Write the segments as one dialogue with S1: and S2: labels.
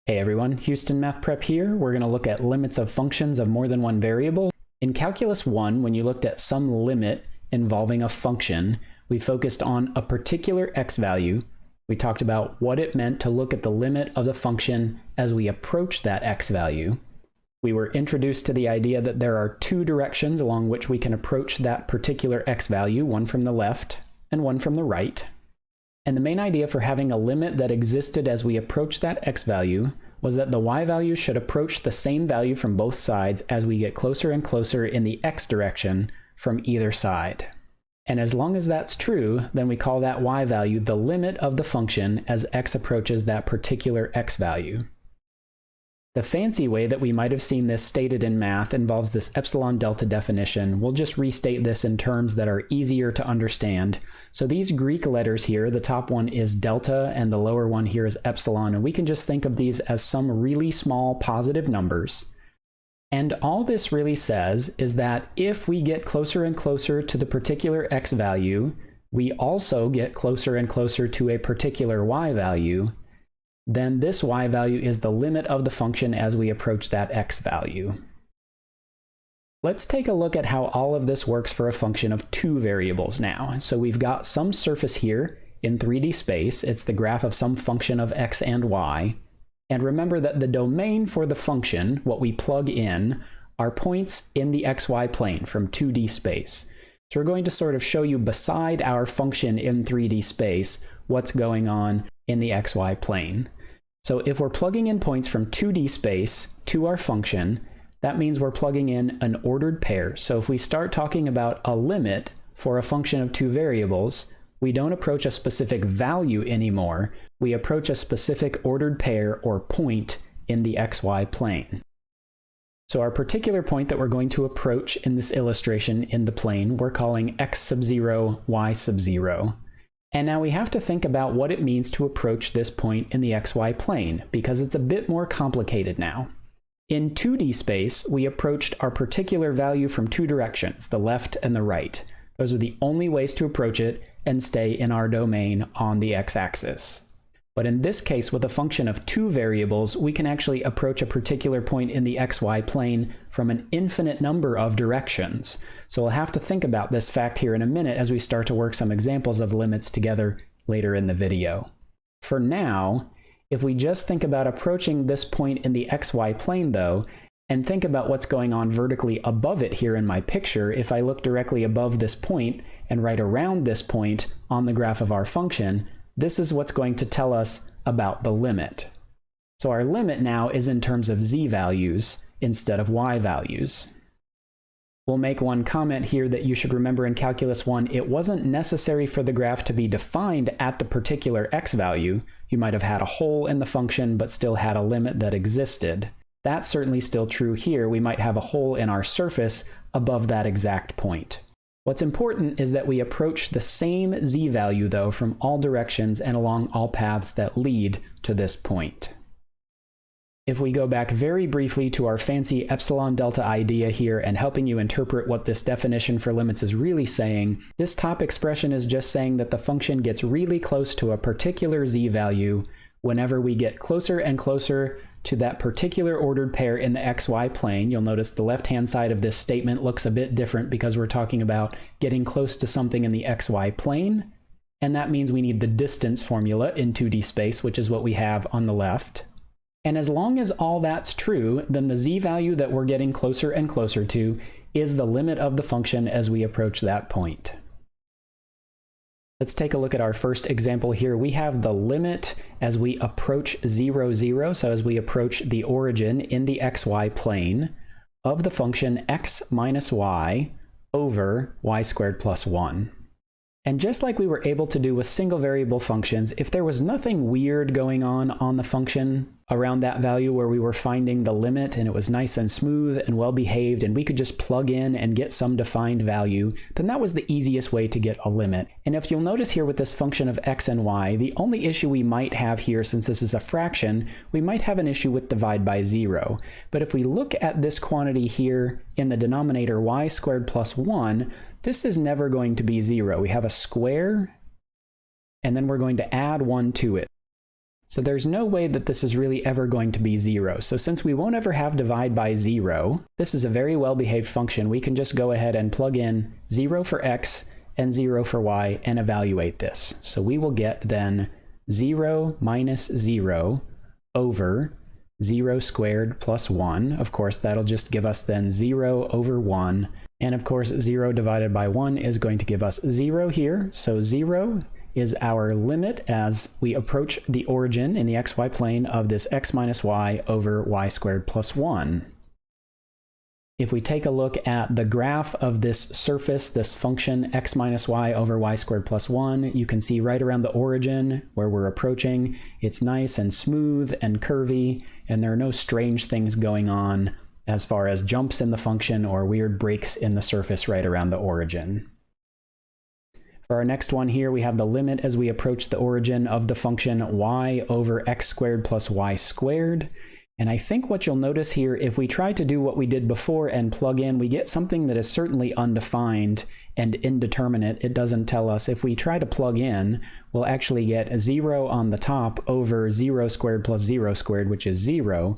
S1: Hey everyone, Houston Math Prep here. We're going to look at limits of functions of more than one variable. In Calculus 1, when you looked at some limit involving a function, we focused on a particular x value. We talked about what it meant to look at the limit of the function as we approach that x value. We were introduced to the idea that there are two directions along which we can approach that particular x value, one from the left and one from the right. And the main idea for having a limit that existed as we approach that x value was that the y value should approach the same value from both sides as we get closer and closer in the x direction from either side. And as long as that's true, then we call that y value the limit of the function as x approaches that particular x value. The fancy way that we might have seen this stated in math involves this epsilon delta definition. We'll just restate this in terms that are easier to understand. So these Greek letters here, the top one is delta and the lower one here is epsilon, and we can just think of these as some really small positive numbers. And all this really says is that if we get closer and closer to the particular x value, we also get closer and closer to a particular y value, then this y value is the limit of the function as we approach that x value. Let's take a look at how all of this works for a function of two variables now. So we've got some surface here in 3D space. It's the graph of some function of x and y. And remember that the domain for the function, what we plug in, are points in the xy plane from 2D space. So we're going to sort of show you beside our function in 3D space what's going on in the xy plane. So if we're plugging in points from 2D space to our function, that means we're plugging in an ordered pair. So if we start talking about a limit for a function of two variables, we don't approach a specific value anymore. We approach a specific ordered pair or point in the xy plane. So our particular point that we're going to approach in this illustration in the plane, we're calling x sub 0, y sub 0. And now we have to think about what it means to approach this point in the xy plane, because it's a bit more complicated now. In 2D space, we approached our particular value from two directions, the left and the right. Those are the only ways to approach it and stay in our domain on the x-axis. But in this case, with a function of two variables, we can actually approach a particular point in the xy plane from an infinite number of directions. So we'll have to think about this fact here in a minute as we start to work some examples of limits together later in the video. For now, if we just think about approaching this point in the xy plane though, and think about what's going on vertically above it here in my picture, if I look directly above this point and right around this point on the graph of our function, this is what's going to tell us about the limit. So our limit now is in terms of z values instead of y values. We'll make one comment here that you should remember in Calculus 1, it wasn't necessary for the graph to be defined at the particular x value. You might have had a hole in the function but still had a limit that existed. That's certainly still true here. We might have a hole in our surface above that exact point. What's important is that we approach the same z value though from all directions and along all paths that lead to this point. If we go back very briefly to our fancy epsilon delta idea here and helping you interpret what this definition for limits is really saying, this top expression is just saying that the function gets really close to a particular z value whenever we get closer and closer to that particular ordered pair in the xy plane. You'll notice the left-hand side of this statement looks a bit different because we're talking about getting close to something in the xy plane. And that means we need the distance formula in 2D space, which is what we have on the left. And as long as all that's true, then the z value that we're getting closer and closer to is the limit of the function as we approach that point. Let's take a look at our first example here. We have the limit as we approach 0, 0, so as we approach the origin in the xy plane of the function x minus y over y squared plus 1. And just like we were able to do with single variable functions, if there was nothing weird going on the function around that value where we were finding the limit and it was nice and smooth and well behaved and we could just plug in and get some defined value, then that was the easiest way to get a limit. And if you'll notice here with this function of x and y, the only issue we might have here, since this is a fraction, we might have an issue with divide by 0. But if we look at this quantity here in the denominator y squared plus 1, this is never going to be 0. We have a square, and then we're going to add 1 to it. So there's no way that this is really ever going to be 0. So since we won't ever have divide by 0, this is a very well-behaved function. We can just go ahead and plug in 0 for x and 0 for y and evaluate this. So we will get then 0 minus 0 over 0 squared plus 1. Of course, that'll just give us then 0 over 1. And of course, 0 divided by 1 is going to give us 0 here. So 0 is our limit as we approach the origin in the xy plane of this x minus y over y squared plus 1. If we take a look at the graph of this surface, this function x minus y over y squared plus 1, you can see right around the origin where we're approaching, it's nice and smooth and curvy, and there are no strange things going on as far as jumps in the function or weird breaks in the surface right around the origin. For our next one here, we have the limit as we approach the origin of the function y over x squared plus y squared. And I think what you'll notice here, if we try to do what we did before and plug in, we get something that is certainly undefined and indeterminate. It doesn't tell us. If we try to plug in, we'll actually get 0 on the top over 0 squared plus 0 squared, which is 0.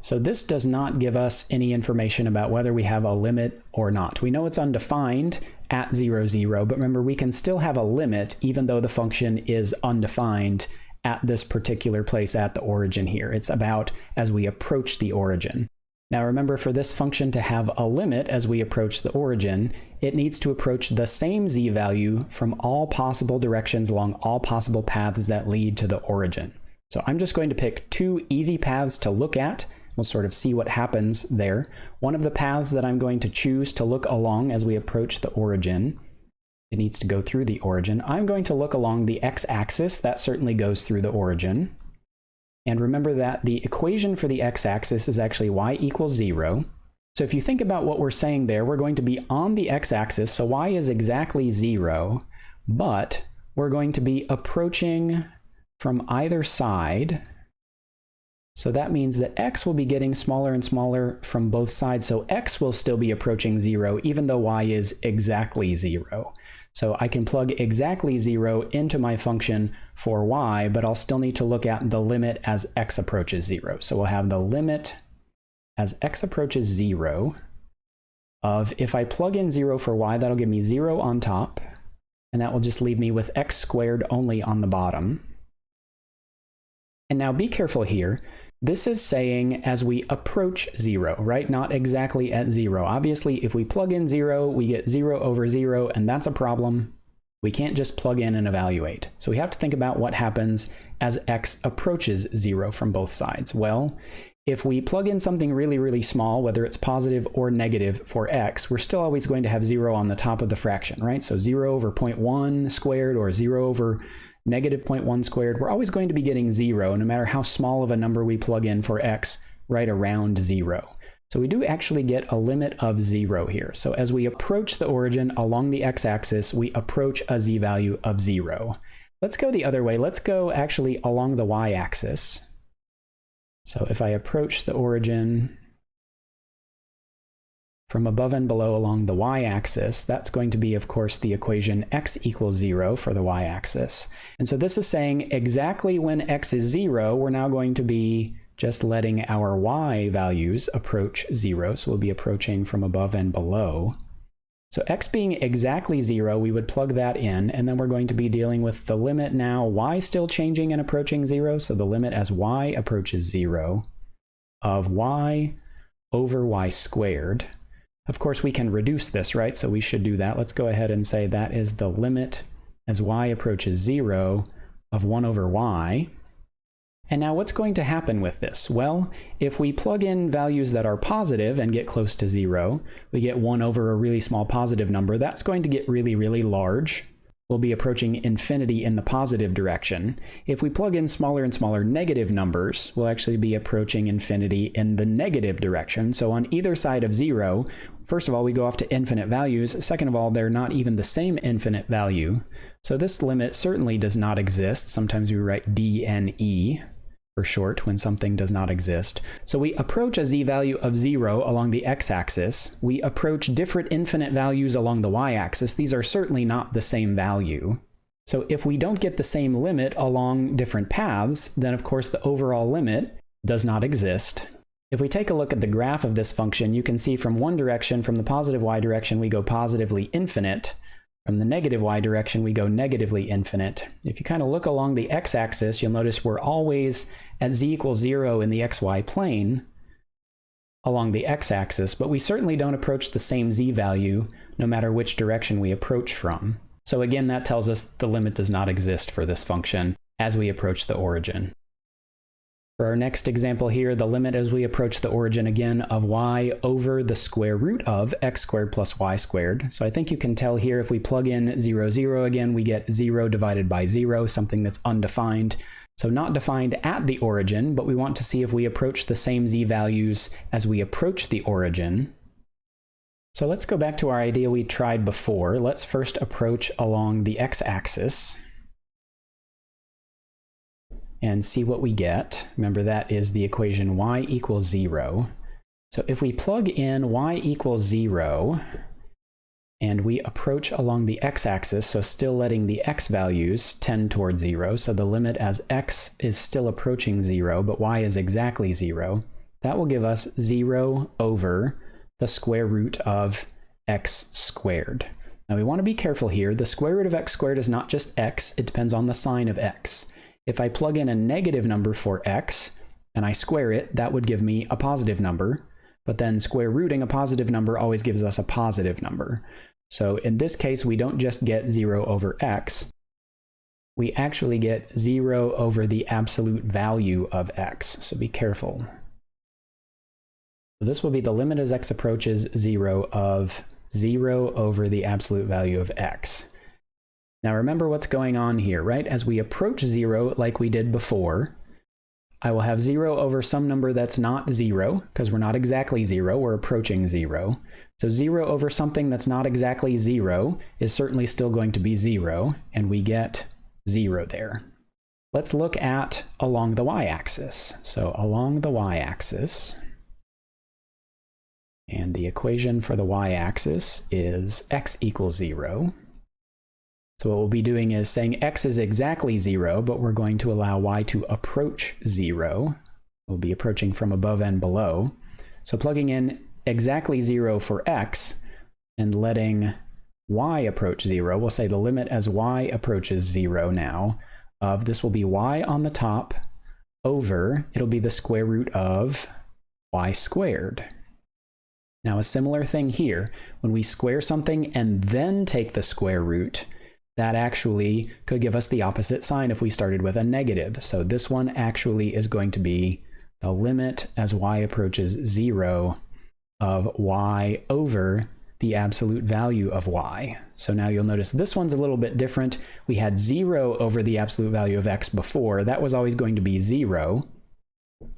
S1: So this does not give us any information about whether we have a limit or not. We know it's undefined at 0, 0, but remember we can still have a limit even though the function is undefined at this particular place at the origin here. It's about as we approach the origin. Now remember, for this function to have a limit as we approach the origin, it needs to approach the same z value from all possible directions along all possible paths that lead to the origin. So I'm just going to pick 2 easy paths to look at. We'll sort of see what happens there. One of the paths that I'm going to choose to look along as we approach the origin, it needs to go through the origin. I'm going to look along the x-axis. That certainly goes through the origin. And remember that the equation for the x-axis is actually y equals 0. So if you think about what we're saying there, we're going to be on the x-axis, so y is exactly 0, but we're going to be approaching from either side. So that means that x will be getting smaller and smaller from both sides. So x will still be approaching 0, even though y is exactly 0. So I can plug exactly 0 into my function for y, but I'll still need to look at the limit as x approaches 0. So we'll have the limit as x approaches 0 of, if I plug in 0 for y, that'll give me 0 on top, and that will just leave me with x squared only on the bottom. And now be careful here. This is saying as we approach 0, right? Not exactly at 0. Obviously, if we plug in 0, we get 0 over 0, and that's a problem. We can't just plug in and evaluate. So we have to think about what happens as x approaches 0 from both sides. Well, if we plug in something really, really small, whether it's positive or negative for x, we're still always going to have 0 on the top of the fraction, right? So 0 over 0.1 squared or 0 over negative 0.1 squared, we're always going to be getting 0, no matter how small of a number we plug in for x, right around 0. So we do actually get a limit of 0 here. So as we approach the origin along the x-axis, we approach a z value of 0. Let's go the other way. Let's go actually along the y-axis. So if I approach the origin from above and below along the y-axis, that's going to be, of course, the equation x equals 0 for the y-axis. And so this is saying exactly when x is 0, we're now going to be just letting our y values approach 0. So we'll be approaching from above and below. So x being exactly 0, we would plug that in, and then we're going to be dealing with the limit now, y still changing and approaching 0, so the limit as y approaches 0 of y over y squared. Of course, we can reduce this, right? So we should do that. Let's go ahead and say that is the limit as y approaches 0 of 1 over y. And now what's going to happen with this? Well, if we plug in values that are positive and get close to 0, we get 1 over a really small positive number. That's going to get really, really large. We'll be approaching infinity in the positive direction. If we plug in smaller and smaller negative numbers, we'll actually be approaching infinity in the negative direction. So on either side of 0, first of all, we go off to infinite values. Second of all, they're not even the same infinite value. So this limit certainly does not exist. Sometimes we write DNE for short when something does not exist. So we approach a z value of 0 along the x-axis. We approach different infinite values along the y-axis. These are certainly not the same value. So if we don't get the same limit along different paths, then of course the overall limit does not exist. If we take a look at the graph of this function, you can see from one direction, from the positive y direction, we go positively infinite. From the negative y direction, we go negatively infinite. If you kind of look along the x-axis, you'll notice we're always at z equals 0 in the xy plane along the x-axis, but we certainly don't approach the same z value no matter which direction we approach from. So again, that tells us the limit does not exist for this function as we approach the origin. For our next example here, the limit as we approach the origin again of y over the square root of x squared plus y squared. So I think you can tell here if we plug in 0, 0 again, we get 0 divided by 0, something that's undefined. So not defined at the origin, but we want to see if we approach the same z values as we approach the origin. So let's go back to our idea we tried before. Let's first approach along the x-axis and see what we get. Remember, that is the equation y equals 0. So if we plug in y equals 0 and we approach along the x-axis, so still letting the x values tend towards 0, so the limit as x is still approaching 0, but y is exactly 0, that will give us 0 over the square root of x squared. Now we want to be careful here. The square root of x squared is not just x, it depends on the sign of x. If I plug in a negative number for x and I square it, that would give me a positive number. But then square rooting a positive number always gives us a positive number. So in this case, we don't just get 0 over x. We actually get 0 over the absolute value of x. So be careful. So this will be the limit as x approaches 0 of 0 over the absolute value of x. Now remember what's going on here, right? As we approach 0 like we did before, I will have 0 over some number that's not 0, because we're not exactly 0, we're approaching 0. So 0 over something that's not exactly 0 is certainly still going to be 0, and we get 0 there. Let's look at along the y-axis. So along the y-axis, and the equation for the y-axis is x equals 0. So what we'll be doing is saying x is exactly 0, but we're going to allow y to approach 0. We'll be approaching from above and below. So plugging in exactly 0 for x and letting y approach 0, we'll say the limit as y approaches 0 now of this will be y on the top over, it'll be the square root of y squared. Now a similar thing here, when we square something and then take the square root, that actually could give us the opposite sign if we started with a negative. So this one actually is going to be the limit as y approaches 0 of y over the absolute value of y. So now you'll notice this one's a little bit different. We had 0 over the absolute value of x before. That was always going to be 0.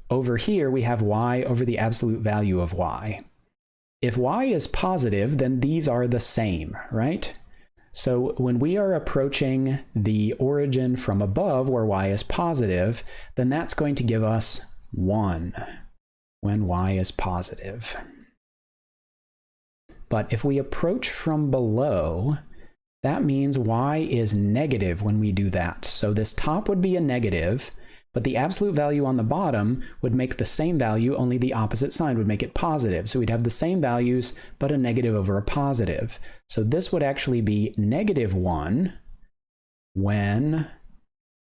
S1: Over here, we have y over the absolute value of y. If y is positive, then these are the same, right? So when we are approaching the origin from above where y is positive, then that's going to give us 1 when y is positive. But if we approach from below, that means y is negative when we do that. So this top would be a negative, but the absolute value on the bottom would make the same value, only the opposite sign would make it positive. So we'd have the same values, but a negative over a positive. So this would actually be -1 when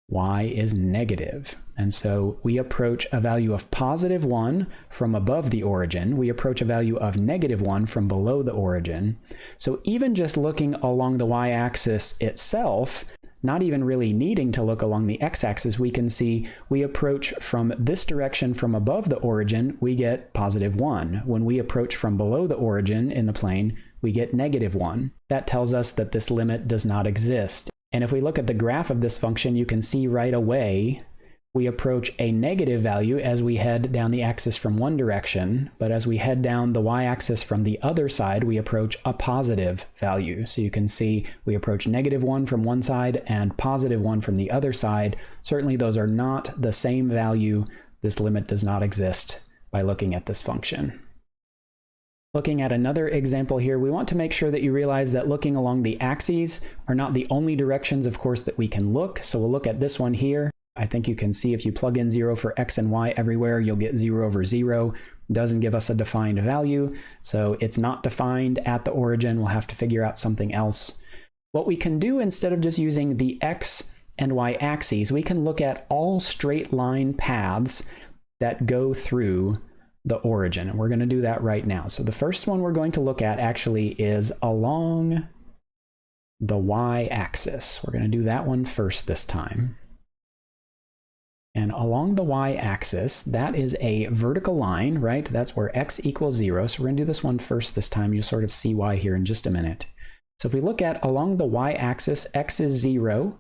S1: y is negative. And so we approach a value of +1 from above the origin. We approach a value of -1 from below the origin. So even just looking along the y-axis itself, not even really needing to look along the x-axis, we can see we approach from this direction from above the origin, we get +1. When we approach from below the origin in the plane, we get -1. That tells us that this limit does not exist. And if we look at the graph of this function, you can see right away we approach a negative value as we head down the axis from one direction, but as we head down the y-axis from the other side, we approach a positive value. So you can see we approach -1 from one side and +1 from the other side. Certainly those are not the same value. This limit does not exist by looking at this function. Looking at another example here, we want to make sure that you realize that looking along the axes are not the only directions, of course, that we can look. So we'll look at this one here. I think you can see if you plug in 0 for x and y everywhere, you'll get 0 over 0. It doesn't give us a defined value, so it's not defined at the origin. We'll have to figure out something else. What we can do, instead of just using the x and y axes, we can look at all straight line paths that go through the origin, and we're going to do that right now. So the first one we're going to look at actually is along the y-axis. We're going to do that one first this time. And along the y-axis, that is a vertical line, right? That's where x equals 0. So we're going to do this one first this time. You'll sort of see why here in just a minute. So if we look at along the y-axis, x is 0.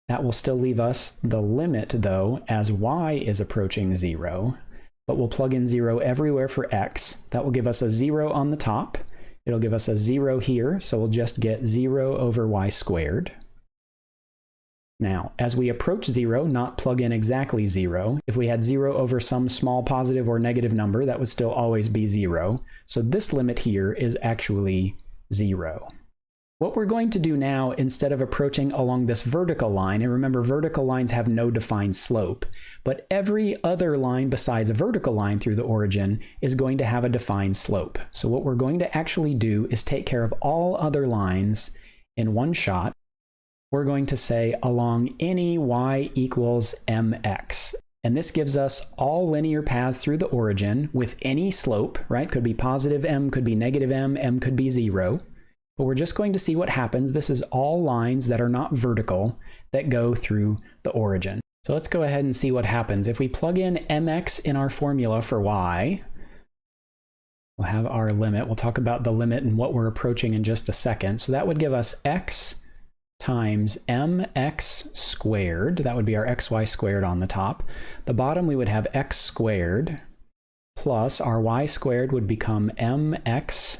S1: That will still leave us the limit, though, as y is approaching 0. But we'll plug in 0 everywhere for x. That will give us a 0 on the top. It'll give us a 0 here, so we'll just get 0 over y squared. Now, as we approach 0, not plug in exactly 0. If we had 0 over some small positive or negative number, that would still always be 0. So this limit here is actually 0. What we're going to do now, instead of approaching along this vertical line, and remember vertical lines have no defined slope, but every other line besides a vertical line through the origin is going to have a defined slope. So what we're going to actually do is take care of all other lines in one shot. We're going to say along any y equals mx. And this gives us all linear paths through the origin with any slope, right? Could be positive m, could be negative m could be 0. But we're just going to see what happens. This is all lines that are not vertical that go through the origin. So let's go ahead and see what happens. If we plug in mx in our formula for y, we'll have our limit. We'll talk about the limit and what we're approaching in just a second. So that would give us x times mx squared. That would be our xy squared on the top. The bottom we would have x squared plus our y squared would become mx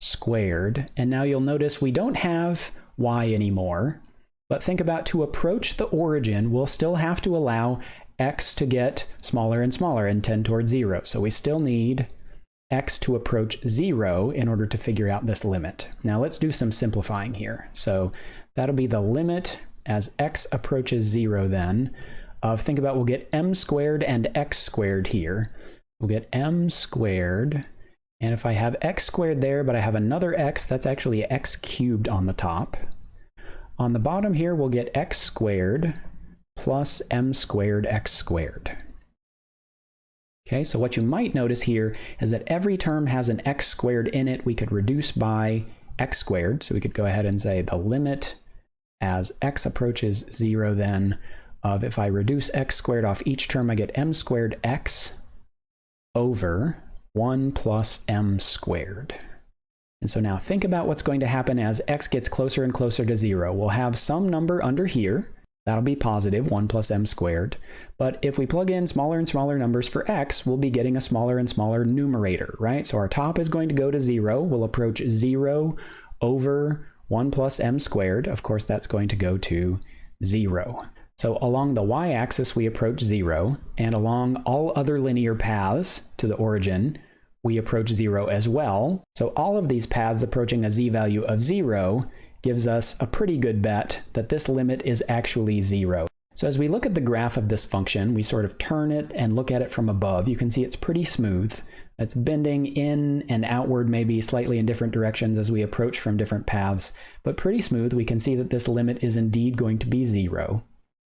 S1: squared. And now you'll notice we don't have y anymore. But think about, to approach the origin, we'll still have to allow x to get smaller and smaller and tend towards 0. So we still need x to approach 0 in order to figure out this limit. Now let's do some simplifying here. So that'll be the limit as x approaches 0 then of, think about, we'll get m squared and x squared here. We'll get m squared, and if I have x squared there, but I have another x, that's actually x cubed on the top. On the bottom here, we'll get x squared plus m squared x squared. Okay, so what you might notice here is that every term has an x squared in it. We could reduce by x squared, so we could go ahead and say the limit as x approaches 0 then of, if I reduce x squared off each term, I get m squared x over 1 plus m squared. And so now think about what's going to happen as x gets closer and closer to 0. We'll have some number under here. That'll be positive, 1 plus m squared. But if we plug in smaller and smaller numbers for x, we'll be getting a smaller and smaller numerator, right? So our top is going to go to 0. We'll approach 0 over 1 plus m squared. Of course, that's going to go to 0. So along the y-axis, we approach 0, and along all other linear paths to the origin, we approach 0 as well. So all of these paths approaching a z-value of 0 gives us a pretty good bet that this limit is actually 0. So as we look at the graph of this function, we sort of turn it and look at it from above. You can see it's pretty smooth. It's bending in and outward, maybe slightly in different directions as we approach from different paths, but pretty smooth. We can see that this limit is indeed going to be 0.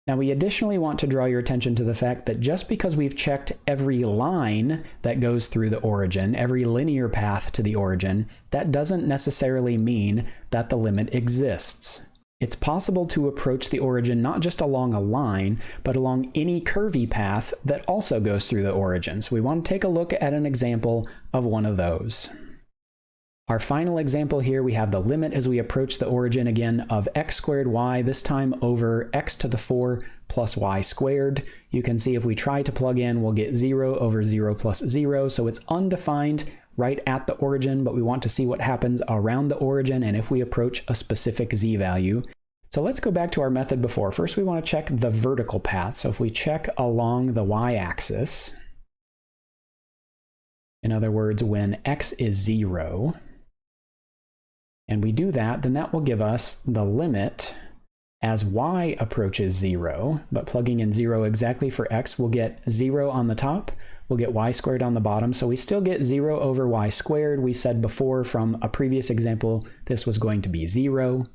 S1: Now we additionally want to draw your attention to the fact that just because we've checked every line that goes through the origin, every linear path to the origin, that doesn't necessarily mean that the limit exists. It's possible to approach the origin not just along a line, but along any curvy path that also goes through the origin. So we want to take a look at an example of one of those. Our final example here, we have the limit as we approach the origin again of x squared y, this time over x to the 4 plus y squared. You can see if we try to plug in, we'll get 0 over 0 plus 0. So it's undefined right at the origin, but we want to see what happens around the origin and if we approach a specific z value. So let's go back to our method before. First, we want to check the vertical path. So if we check along the y-axis, In other words, when x is 0, and we do that, then that will give us the limit as y approaches 0, but plugging in 0 exactly for x, we'll get 0 on the top, we'll get y squared on the bottom, so we still get 0 over y squared. We said before from a previous example, this was going to be 0,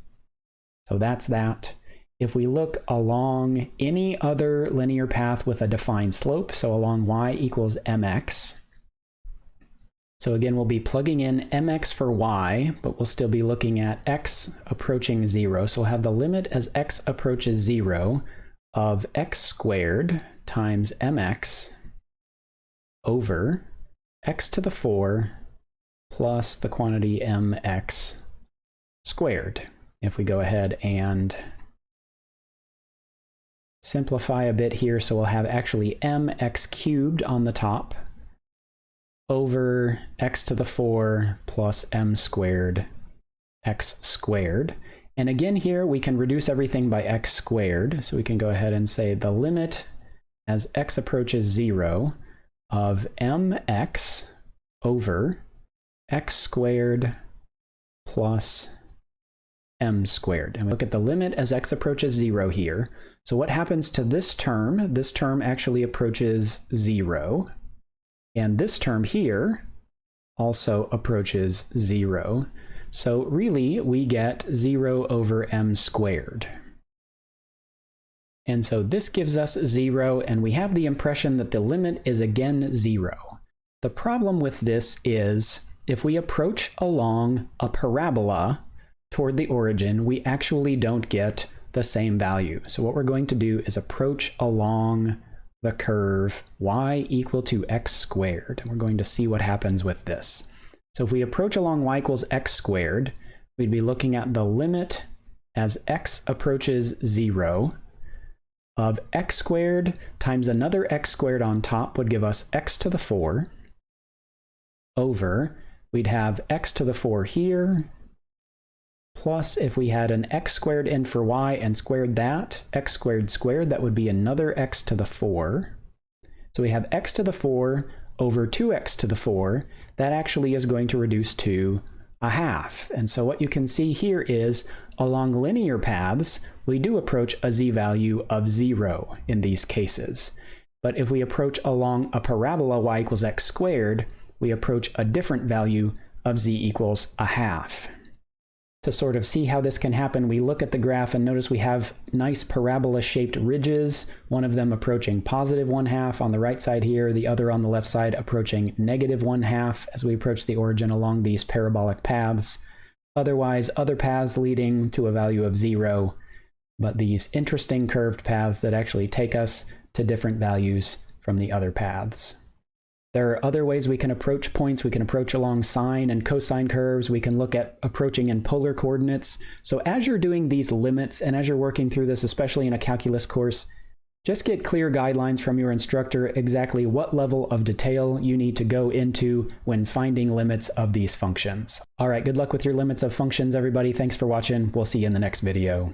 S1: so that's that. If we look along any other linear path with a defined slope, so along y equals mx, so again, we'll be plugging in mx for y, but we'll still be looking at x approaching 0. So we'll have the limit as x approaches 0 of x squared times mx over x to the 4 plus the quantity mx squared. If we go ahead and simplify a bit here, so we'll have actually mx cubed on the top over x to the 4 plus m squared x squared. And again here we can reduce everything by x squared, so we can go ahead and say the limit as x approaches 0 of mx over x squared plus m squared. And we look at the limit as x approaches 0 here. So what happens to this term? This term actually approaches 0. And this term here also approaches 0. So really, we get 0 over m squared. And so this gives us 0, and we have the impression that the limit is again 0. The problem with this is, if we approach along a parabola toward the origin, we actually don't get the same value. So what we're going to do is approach along the curve y equal to x squared. And we're going to see what happens with this. So if we approach along y equals x squared, we'd be looking at the limit as x approaches 0 of x squared times another x squared on top would give us x to the 4 over, we'd have x to the 4 here, plus if we had an x squared in for y and squared that, x squared squared, that would be another x to the 4. So we have x to the 4 over 2x to the 4. That actually is going to reduce to a half. And so what you can see here is, along linear paths, we do approach a z-value of 0 in these cases. But if we approach along a parabola y equals x squared, we approach a different value of z equals a half. To sort of see how this can happen, we look at the graph and notice we have nice parabola-shaped ridges, one of them approaching positive 1/2 on the right side here, the other on the left side approaching negative 1/2 as we approach the origin along these parabolic paths. Otherwise, other paths leading to a value of 0, but these interesting curved paths that actually take us to different values from the other paths. There are other ways we can approach points. We can approach along sine and cosine curves. We can look at approaching in polar coordinates. So as you're doing these limits and as you're working through this, especially in a calculus course, just get clear guidelines from your instructor exactly what level of detail you need to go into when finding limits of these functions. All right, good luck with your limits of functions, everybody. Thanks for watching. We'll see you in the next video.